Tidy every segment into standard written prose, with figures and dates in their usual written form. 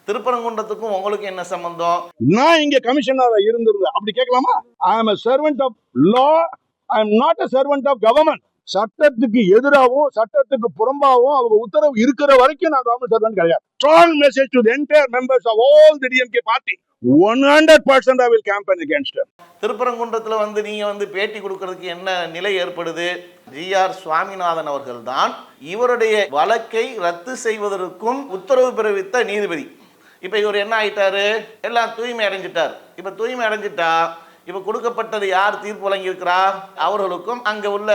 திருப்பரங்குன்றத்துக்கும் உங்களுக்கு என்ன சம்பந்தம்? நான் இங்க கமிஷனரா இருந்திருந்தேன், அப்படி கேட்கலாமா? ஐ அம் a servant of law, I am not a servant of government. சட்டத்துக்கு எதிராகவும் சட்டத்துக்கு புறம்பாகவும் அவங்க உத்தரவு இருக்கிற வரைக்கும் நான் கவர்மெண்ட் சர்வெண்ட் கிடையாது. Strong message to the entire members of all the DMK party. 100% I will campaign against them. திருப்பரங்குன்றத்துல நீங்க பேட்டி கொடுக்கறதுக்கு என்ன நிலை ஏற்படுது? ஜி.ஆர். சுவாமிநாதன் அவர்கள் தான் இவருடைய வழக்கை ரத்து செய்வதற்கும் உத்தரவு பிறப்பித்த நீதிபதி. இப்ப இவர் என்ன ஆயிட்டாரு? எல்லாம் தூய்மை அடைஞ்சிட்டார். இப்ப தூய்மை அடைஞ்சிட்டா இப்ப கொடுக்கப்பட்டது யார் தீர்ப்பு வழங்கியிருக்கிறா? அவர்களுக்கும் அங்க உள்ள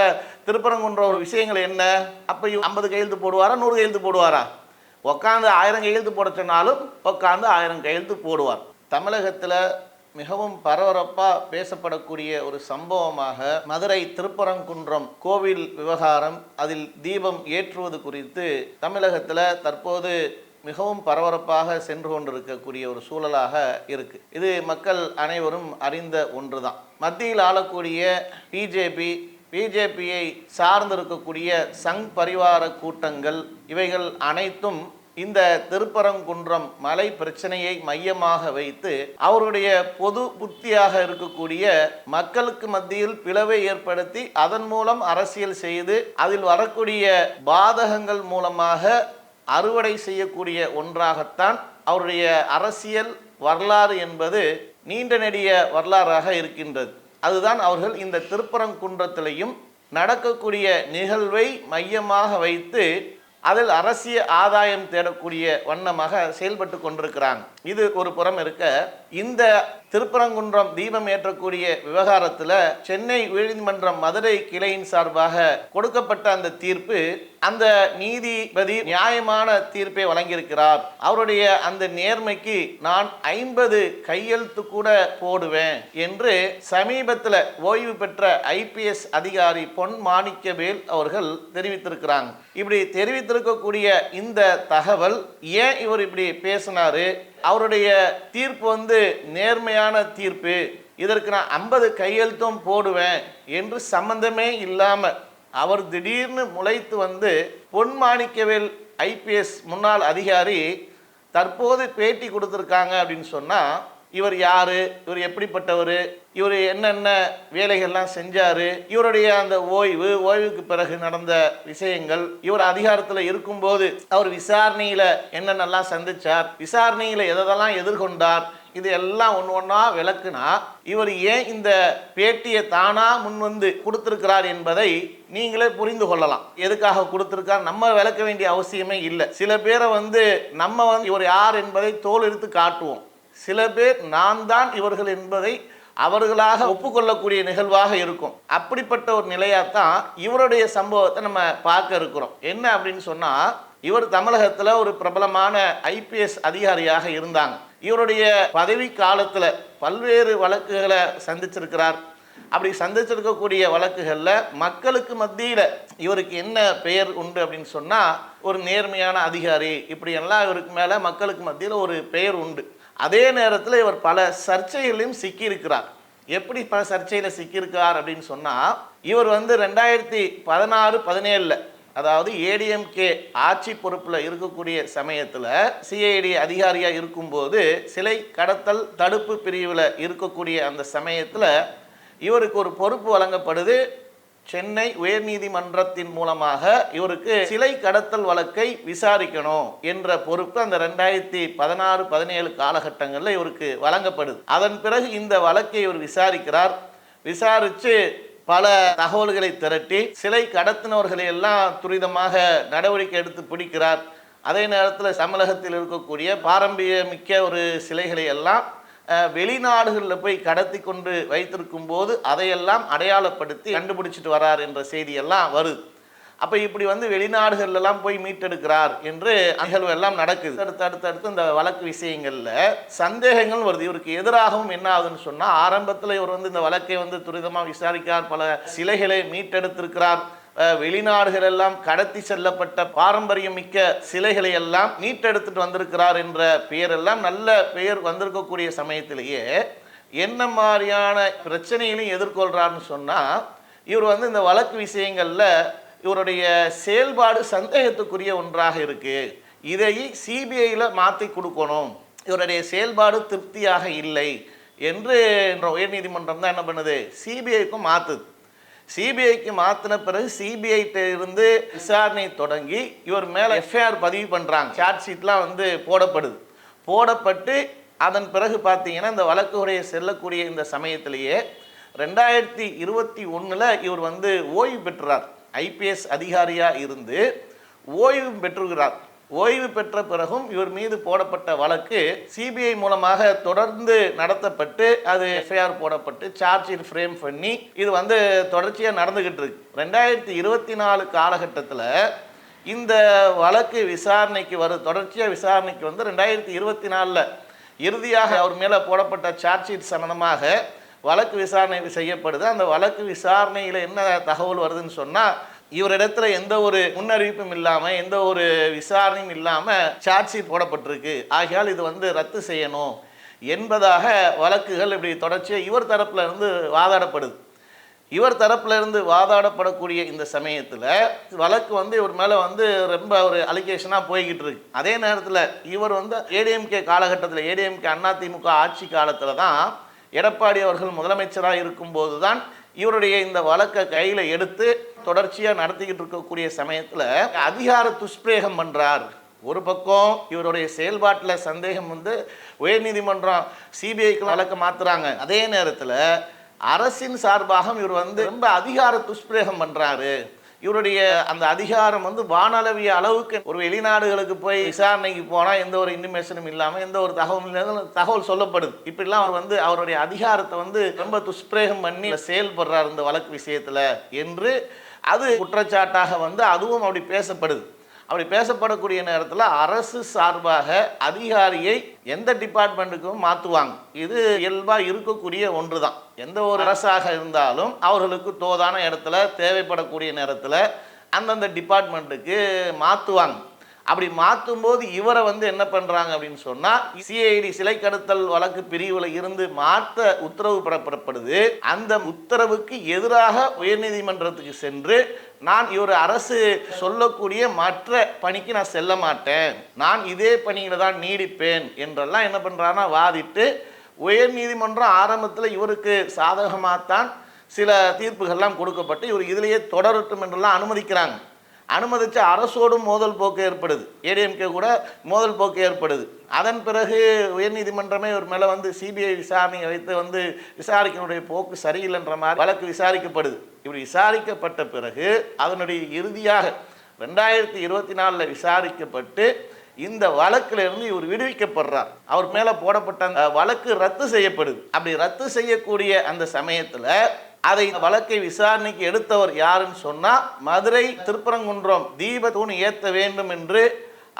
திருப்பரங்குன்ற ஒரு விஷயங்கள் என்ன? அப்ப 50 கையெழுத்து போடுவாரா, 100 கையெழுத்து போடுவாரா? உட்காந்து 1000 கையெழுத்து போட சொன்னாலும் உட்காந்து 1000 கையெழுத்து போடுவார். தமிழகத்துல மிகவும் பரபரப்பாக பேசப்படக்கூடிய ஒரு சம்பவமாக மதுரை திருப்பரங்குன்றம் கோவில் விவகாரம், அதில் தீபம் ஏற்றுவது குறித்து தமிழகத்தில் தற்போது மிகவும் பரபரப்பாக சென்று கொண்டிருக்கக்கூடிய ஒரு சூழலாக இருக்கு. இது மக்கள் அனைவரும் அறிந்த ஒன்றுதான். மத்தியில் ஆளக்கூடிய பிஜேபியை சார்ந்திருக்கக்கூடிய சங் பரிவார கூட்டங்கள் இவைகள் அனைத்தும் இந்த திருப்பரங்குன்றம் மலை பிரச்சனையை மையமாக வைத்து அவருடைய பொது புத்தியாக இருக்கக்கூடிய மக்களுக்கு மத்தியில் பிளவை ஏற்படுத்தி அதன் மூலம் அரசியல் செய்து அதில் வரக்கூடிய பாதகங்கள் மூலமாக அறுவடை செய்யக்கூடிய ஒன்றாகத்தான் அவருடைய அரசியல் வரலாறு என்பது நீண்ட நெடிய வரலாறாக இருக்கின்றது. அதுதான் அவர்கள் இந்த திருப்பரங்குன்றத்திலையும் நடக்கக்கூடிய நிகழ்வை மையமாக வைத்து அதில் அரசியல் ஆதாயம் தேடக்கூடிய வண்ணமாக செயல்பட்டு கொண்டிருக்கிறாங்க. இது ஒரு புறம் இருக்க, இந்த திருப்பரங்குன்றம் தீபம் ஏற்றக்கூடிய விவகாரத்தில் சென்னை உயர்நீதிமன்றம் மதுரை கிளையின் சார்பாக கொடுக்கப்பட்ட அந்த தீர்ப்பு, அந்த நீதிபதி நியாயமான தீர்ப்பை வழங்கியிருக்கிறார். அவருடைய அந்த நேர்மைக்கு நான் 50 கையெழுத்து கூட போடுவேன் என்று சமீபத்தில் ஓய்வு பெற்ற IPS அதிகாரி பொன் மாணிக்கவேல் அவர்கள் தெரிவித்திருக்கிறாங்க. இப்படி தெரிவித்திருக்கக்கூடிய இந்த தகவல் ஏன் இவர் இப்படி பேசினாரு? அவருடைய தீர்ப்பு நேர்மையான தீர்ப்பு, இதற்கு நான் 50 கையெழுத்தும் போடுவேன் என்று சம்பந்தமே இல்லாமல் அவர் திடீர்னு முளைத்து பொன் மாணிக்கவேல் IPS முன்னாள் அதிகாரி தற்போது பேட்டி கொடுத்துருக்காங்க அப்படின்னு சொன்னால், இவர் யாரு, இவர் எப்படிப்பட்டவர், இவர் என்னென்ன வேலைகள்லாம் செஞ்சாரு, இவருடைய அந்த ஓய்வுக்கு பிறகு நடந்த விஷயங்கள், இவர் அதிகாரத்தில் இருக்கும்போது அவர் விசாரணையில் என்னென்னலாம் சந்திச்சார், விசாரணையில் எதெல்லாம் எதிர்கொண்டார், இது எல்லாம் ஒன்றா விளக்குனா இவர் ஏன் இந்த பேட்டியை தானா முன்வந்து கொடுத்திருக்கிறார் என்பதை நீங்களே புரிந்து கொள்ளலாம். எதுக்காக கொடுத்திருக்கார் நம்ம விளக்க வேண்டிய அவசியமே இல்லை. சில பேரை நம்ம இவர் யார் என்பதை தோல் எடுத்து காட்டுவோம். சில பேர் நான் தான் இவர்கள் என்பதை அவர்களாக ஒப்புக்கொள்ளக்கூடிய நிகழ்வாக இருக்கும். அப்படிப்பட்ட ஒரு நிலையாத்தான் இவருடைய சம்பவத்தை நம்ம பார்க்க இருக்கிறோம். என்ன அப்படின்னு சொன்னா, இவர் தமிழகத்தில் ஒரு பிரபலமான IPS அதிகாரியாக இருந்தாங்க. இவருடைய பதவி காலத்தில் பல்வேறு வழக்குகளை சந்திச்சிருக்கிறார். அப்படி சந்திச்சிருக்கக்கூடிய வழக்குகளில் மக்களுக்கு மத்தியில் இவருக்கு என்ன பெயர் உண்டு அப்படின்னு சொன்னால், ஒரு நேர்மையான அதிகாரி, இப்படியெல்லாம் இவருக்கு மேலே மக்களுக்கு மத்தியில் ஒரு பெயர் உண்டு. அதே நேரத்தில் இவர் பல சர்ச்சைகளையும் சிக்கியிருக்கிறார். எப்படி பல சர்ச்சையில் சிக்கியிருக்கார் அப்படின்னு சொன்னால், இவர் 2016-17 அதாவது ADMK ஆட்சி பொறுப்பில் இருக்கக்கூடிய சமயத்தில் CID அதிகாரியாக இருக்கும்போது சிலை கடத்தல் தடுப்பு பிரிவில் இருக்கக்கூடிய அந்த சமயத்தில் இவருக்கு ஒரு பொறுப்பு வழங்கப்படுது. சென்னை உயர்நீதிமன்றத்தின் மூலமாக இவருக்கு சிலை கடத்தல் வழக்கை விசாரிக்கணும் என்ற பொறுப்பு அந்த 2016-17 காலகட்டங்களில் இவருக்கு வழங்கப்படுது. அதன் பிறகு இந்த வழக்கை இவர் விசாரிக்கிறார். விசாரித்து பல தகவல்களை திரட்டி சிலை கடத்தினவர்களை எல்லாம் துரிதமாக நடவடிக்கை எடுத்து பிடிக்கிறார். அதே நேரத்தில் தமிழகத்தில் இருக்கக்கூடிய பாரம்பரியமிக்க ஒரு சிலைகளை எல்லாம் வெளிநாடுகளில் போய் கடத்தி கொண்டு வைத்திருக்கும் போது அதையெல்லாம் அடையாளப்படுத்தி கண்டுபிடிச்சிட்டு வரார் என்ற செய்தியெல்லாம் வருது. அப்போ இப்படி வெளிநாடுகள்லாம் போய் மீட்டெடுக்கிறார் என்று நிகழ்வு எல்லாம் நடக்குது. அடுத்தடுத்து இந்த வழக்கு விஷயங்களில் சந்தேகங்கள் வருது. இவருக்கு எதிராகவும் என்ன ஆகுதுன்னு சொன்னால், ஆரம்பத்தில் இவர் இந்த வழக்கை துரிதமாக விசாரிக்கிறார், பல சிலைகளை மீட்டெடுத்திருக்கிறார், வெளிநாடுகள் எல்லாம் கடத்தி செல்லப்பட்ட பாரம்பரியம் மிக்க சிலைகளை எல்லாம் மீட்டெடுத்துட்டு வந்திருக்கிறார் என்ற பெயரெல்லாம் நல்ல பெயர் வந்திருக்கக்கூடிய சமயத்திலேயே என்ன மாதிரியான பிரச்சனைகளையும் எதிர்கொள்கிறார்னு சொன்னால், இவர் இந்த வழக்கு விஷயங்களில் இவருடைய செயல்பாடு சந்தேகத்துக்குரிய ஒன்றாக இருக்குது. இதை சிபிஐயில் மாற்றி கொடுக்கணும், இவருடைய செயல்பாடு திருப்தியாக இல்லை என்று உயர்நீதிமன்றம் தான் என்ன பண்ணுது, சிபிஐக்கும் மாற்றுது. சிபிஐக்கு மாற்றின பிறகு சிபிஐட்ட இருந்து விசாரணை தொடங்கி இவர் மேலே எஃப்ஐஆர் பதிவு பண்ணுறாங்க. சார்ஜ் ஷீட்லாம் வந்து போடப்பட்டு அதன் பிறகு பார்த்தீங்கன்னா இந்த வழக்குடைய செல்லக்கூடிய இந்த சமயத்திலேயே 2021 இவர் வந்து ஓய்வு பெற்றார். ஐபிஎஸ் அதிகாரியாக இருந்து ஓய்வு பெற்றுகிறார். ஓய்வு பெற்ற பிறகும் இவர் மீது போடப்பட்ட வழக்கு சிபிஐ மூலமாக தொடர்ந்து நடத்தப்பட்டு அது எஃப்ஐஆர் போடப்பட்டு சார்ஜ் ஷீட் ஃப்ரேம் பண்ணி இது வந்து தொடர்ச்சியாக நடந்துகிட்டு இருக்கு. 2024 காலகட்டத்தில் இந்த வழக்கு விசாரணைக்கு தொடர்ச்சியாக விசாரணைக்கு வந்து 2024 இறுதியாக அவர் மேலே போடப்பட்ட சார்ஜ் ஷீட் சம்பந்தமாக வழக்கு விசாரணை செய்யப்படுது. அந்த வழக்கு விசாரணையில் என்ன தகவல் வருதுன்னு சொன்னால், இவரிடத்துல எந்த ஒரு முன்னறிவிப்பும் இல்லாமல் எந்த ஒரு விசாரணையும் இல்லாமல் சார்ஜ் ஷீட் போடப்பட்டிருக்கு, ஆகையால் இது வந்து ரத்து செய்யணும் என்பதாக வழக்குகள் இப்படி தொடர்ச்சியாக இவர் தரப்புல இருந்து வாதாடப்படுது. இவர் தரப்புல இருந்து வாதாடப்படக்கூடிய இந்த சமயத்தில் வழக்கு வந்து இவர் மேலே வந்து ரொம்ப ஒரு அலிகேஷனாக போய்கிட்டு இருக்கு. அதே நேரத்தில் இவர் வந்து ஏடிஎம்கே காலகட்டத்தில் ஏடிஎம்கே அதிமுக ஆட்சி காலத்தில் தான் எடப்பாடி அவர்கள் முதலமைச்சராக இருக்கும்போது தான் இவருடைய இந்த வழக்கை கையில் எடுத்து தொடர்ச்சியாக நடத்திக்கிட்டு இருக்கக்கூடிய சமயத்தில் அதிகார துஷ்பிரயோகம் பண்ணுறார். ஒரு பக்கம் இவருடைய செயல்பாட்டில் சந்தேகம் வந்து உயர்நீதிமன்றம் சிபிஐக்கு வழக்கை மாற்றுறாங்க. அதே நேரத்தில் அரசின் சார்பாக இவர் வந்து ரொம்ப அதிகார துஷ்பிரயோகம் பண்ணுறாரு. இவருடைய அந்த அதிகாரம் வந்து வானளவிய அளவுக்கு ஒரு வெளிநாடுகளுக்கு போய் விசாரணைக்கு போனால் எந்த ஒரு இன்டிமேஷனும் இல்லாமல் எந்த ஒரு தகவல் சொல்லப்படுது. இப்படிலாம் அவர் வந்து அவருடைய அதிகாரத்தை வந்து ரொம்ப துஷ்பிரயோகம் பண்ணி செயல்படுறார் இந்த வழக்கு விஷயத்தில் என்று அது குற்றச்சாட்டாக வந்து அதுவும் அப்படி பேசப்படுது. அப்படி பேசப்படக்கூடிய நேரத்தில் அரசு சார்பாக அதிகாரியை எந்த டிபார்ட்மெண்ட்டுக்கும் மாற்றுவாங்க. இது இயல்பாக இருக்கக்கூடிய ஒன்று தான். எந்த ஒரு அரசாக இருந்தாலும் அவர்களுக்கு தோதான இடத்துல தேவைப்படக்கூடிய நேரத்தில் அந்தந்த டிபார்ட்மெண்ட்டுக்கு மாற்றுவாங்க. அப்படி மாற்றும் போது இவரை வந்து என்ன பண்ணுறாங்க அப்படின்னு சொன்னால், சிஐடி சிலை கடத்தல் வழக்கு பிரிவில் இருந்து மாற்ற உத்தரவு பெறப்படுது. அந்த உத்தரவுக்கு எதிராக உயர்நீதிமன்றத்துக்கு சென்று நான் இவர் அரசு சொல்லக்கூடிய மற்ற பணிக்கு நான் செல்ல மாட்டேன், நான் இதே பணியில் தான் நீடிப்பேன் என்றெல்லாம் என்ன பண்ணுறான்னா வாதிட்டு உயர்நீதிமன்றம் ஆரம்பத்தில் இவருக்கு சாதகமாகத்தான் சில தீர்ப்புகள்லாம் கொடுக்கப்பட்டு இவர் இதிலேயே தொடரட்டும் என்றெல்லாம் அனுமதிக்கிறாங்க. அனுமதித்து அரசோடும் மோதல் போக்கு ஏற்படுது, ஏடிஎம்கே கூட மோதல் போக்கு ஏற்படுது. அதன் பிறகு உயர்நீதிமன்றமே ஒரு மேலே வந்து சிபிஐ விசாரணையை வைத்து வந்து விசாரிக்கனுடைய போக்கு சரியில்லைன்ற மாதிரி வழக்கு விசாரிக்கப்படுது. இப்படி விசாரிக்கப்பட்ட பிறகு அதனுடைய இறுதியாக 2024 விசாரிக்கப்பட்டு இந்த வழக்கிலிருந்து இவர் விடுவிக்கப்படுறார். அவர் மேலே போடப்பட்ட அந்த வழக்கு ரத்து செய்யப்படுது. அப்படி ரத்து செய்யக்கூடிய அந்த சமயத்தில் அதை வழக்கை விசாரணைக்கு எடுத்தவர் யாருன்னு சொன்னால், மதுரை திருப்பரங்குன்றம் தீப தூண் ஏற்ற வேண்டும் என்று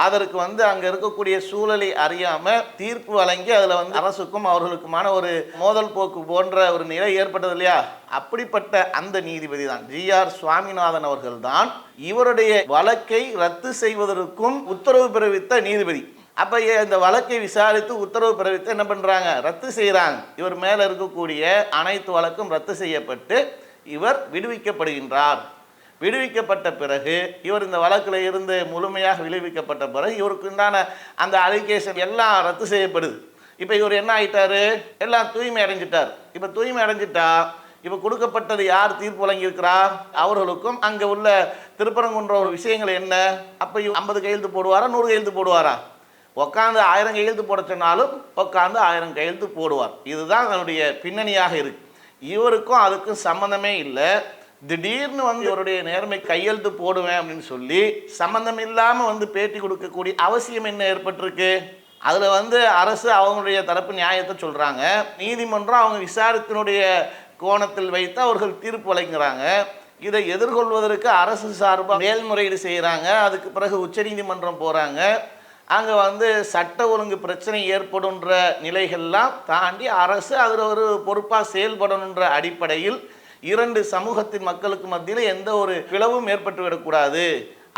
அதற்கு வந்து அங்கே இருக்கக்கூடிய சூழலை அறியாமல் தீர்ப்பு வழங்கி அதில் வந்து அரசுக்கும் அவர்களுக்குமான ஒரு மோதல் போக்கு போன்ற ஒரு நிலை ஏற்பட்டது இல்லையா, அப்படிப்பட்ட அந்த நீதிபதி தான் ஜிஆர் சுவாமிநாதன் அவர்கள் தான் இவருடைய வழக்கை ரத்து செய்வதற்கும் உத்தரவு பிறப்பித்த நீதிபதி. அப்போ இந்த வழக்கை விசாரித்து உத்தரவு பிறப்பித்து என்ன பண்ணுறாங்க, ரத்து செய்கிறாங்க. இவர் மேலே இருக்கக்கூடிய அனைத்து வழக்கும் ரத்து செய்யப்பட்டு இவர் விடுவிக்கப்படுகின்றார். விடுவிக்கப்பட்ட பிறகு இவர் இந்த வழக்கில் இருந்து முழுமையாக விடுவிக்கப்பட்ட பிறகு இவருக்கு உண்டான அந்த அலிகேஷன் எல்லாம் ரத்து செய்யப்படுது. இப்போ இவர் என்ன ஆகிட்டாரு, எல்லாம் தூய்மை அடைஞ்சிட்டார். இப்போ தூய்மை அடைஞ்சிட்டா இப்போ கொடுக்கப்பட்டது யார் தீர்ப்பு வழங்கியிருக்கிறா, அவர்களுக்கும் அங்கே உள்ள திருப்பரங்குன்ற ஒரு விஷயங்கள் என்ன, அப்போ 50 கையெழுத்து போடுவாரா 100 கையெழுத்து போடுவாரா, உட்காந்து 1000 கையெழுத்து போட சொன்னாலும் உட்காந்து 1000 கையெழுத்து போடுவார். இதுதான் அதனுடைய பின்னணியாக இருக்கு. இவருக்கும் அதுக்கும் சம்மந்தமே இல்லை. திடீர்னு வந்து இவருடைய நேர்மை கையெழுத்து போடுவேன் அப்படின்னு சொல்லி சம்மந்தம் இல்லாமல் வந்து பேட்டி கொடுக்கக்கூடிய அவசியம் என்ன ஏற்பட்டிருக்கு. அதில் வந்து அரசு அவங்களுடைய தரப்பு நியாயத்தை சொல்கிறாங்க, நீதிமன்றம் அவங்க விசாரத்தினுடைய கோணத்தில் வைத்து அவர்கள் தீர்ப்பு வழங்குகிறாங்க. இதை எதிர்கொள்வதற்கு அரசு சார்பாக மேல்முறையீடு செய்கிறாங்க. அதுக்கு பிறகு உச்சநீதிமன்றம் போகிறாங்க. அங்கே வந்து சட்ட ஒழுங்கு பிரச்சனை ஏற்படுன்ற நிலைகள்லாம் தாண்டி அரசு அதில் ஒரு பொறுப்பாக செயல்படணுன்ற அடிப்படையில் 2 சமூகத்தின் மக்களுக்கு மத்தியில் எந்த ஒரு பிளவும் ஏற்பட்டுவிடக்கூடாது,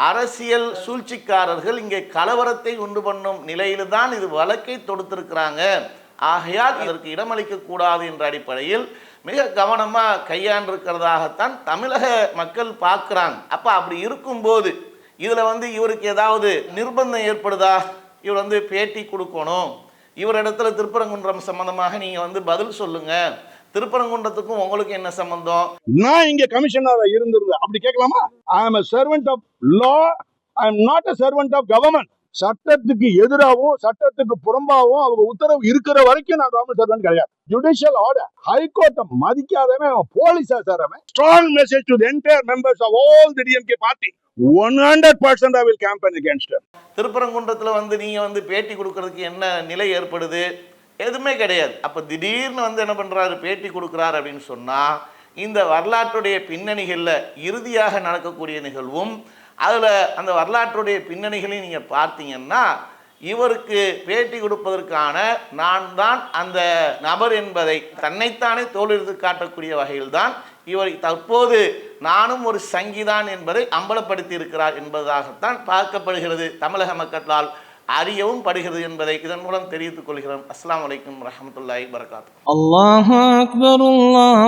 அரசியல் சூழ்ச்சிக்காரர்கள் இங்கே கலவரத்தை உண்டு பண்ணும் நிலையில்தான் இது வழக்கை தொடுத்திருக்கிறாங்க, ஆகையால் இதற்கு இடமளிக்கக்கூடாது என்ற அடிப்படையில் மிக கவனமாக கையாண்டிருக்கிறதாகத்தான் தமிழக மக்கள் பார்க்குறாங்க. அப்போ அப்படி இருக்கும்போது இதுல இவருக்கு ஏதாவது நிர்பந்தம் ஏற்படுதா? இவர் பேட்டி கொடுக்கணும், இவரிடத்துல திருப்பரங்குன்றம் சம்பந்தமாக நீங்க பதில் சொல்லுங்க, திருப்பரங்குன்றத்துக்கும் உங்களுக்கு என்ன சம்பந்தம்? நான் இங்க கமிஷனரா இருந்திருந்தேன், அப்படி கேட்கலாமா? ஐ அம் a servant of law, I am not a servant of government. சட்டத்துக்கு எதிராகவும் சட்டத்துக்கு புறம்பாகவும் அவங்க உத்தரவு இருக்கிற வரைக்கும் நான் கவர்மெண்ட் சர்வெண்ட் கிடையாது. ஜுடிஷியல் ஆர்டர், ஹைகோர்ட்டை மதிக்காதவன் போலீஸா sir. Strong message to the entire members of all the DMK party. 100% I will campaign against him. திருப்பரங்குன்றத்துல நீங்க பேட்டி கொடுக்கறதுக்கு என்ன நிலை ஏற்படுது? எதுவுமே கிடையாது. அப்ப திடீர்னு என்ன பண்றாரு, பேட்டி கொடுக்கிறார் அப்படின்னு சொன்னா, இந்த வரலாற்றுடைய பின்னணிகள்ல இறுதியாக நடக்கக்கூடிய நிகழ்வும் அதுல அந்த வரலாற்றுடைய பின்னணிகளையும் நீங்க பார்த்தீங்கன்னா, இவருக்கு பேட்டி கொடுப்பதற்கான நான் தான் அந்த நபர் என்பதை தன்னைத்தானே தோலெடுத்து காட்டக்கூடிய வகையில் தான் இவர் தற்போது நானும் ஒரு சங்கிதான் என்பதை அம்பலப்படுத்தி இருக்கிறார் என்பதாகத்தான் பார்க்கப்படுகிறது, தமிழக மக்களால் அறியவும் படுகிறது என்பதை இதன் மூலம் தெரிவித்துக் கொள்கிறோம். அஸ்ஸலாமு அலைக்கும் வரஹ்மத்துல்லாஹி வபரகாத்துஹு. அல்லாஹு அக்பர், அல்லாஹ்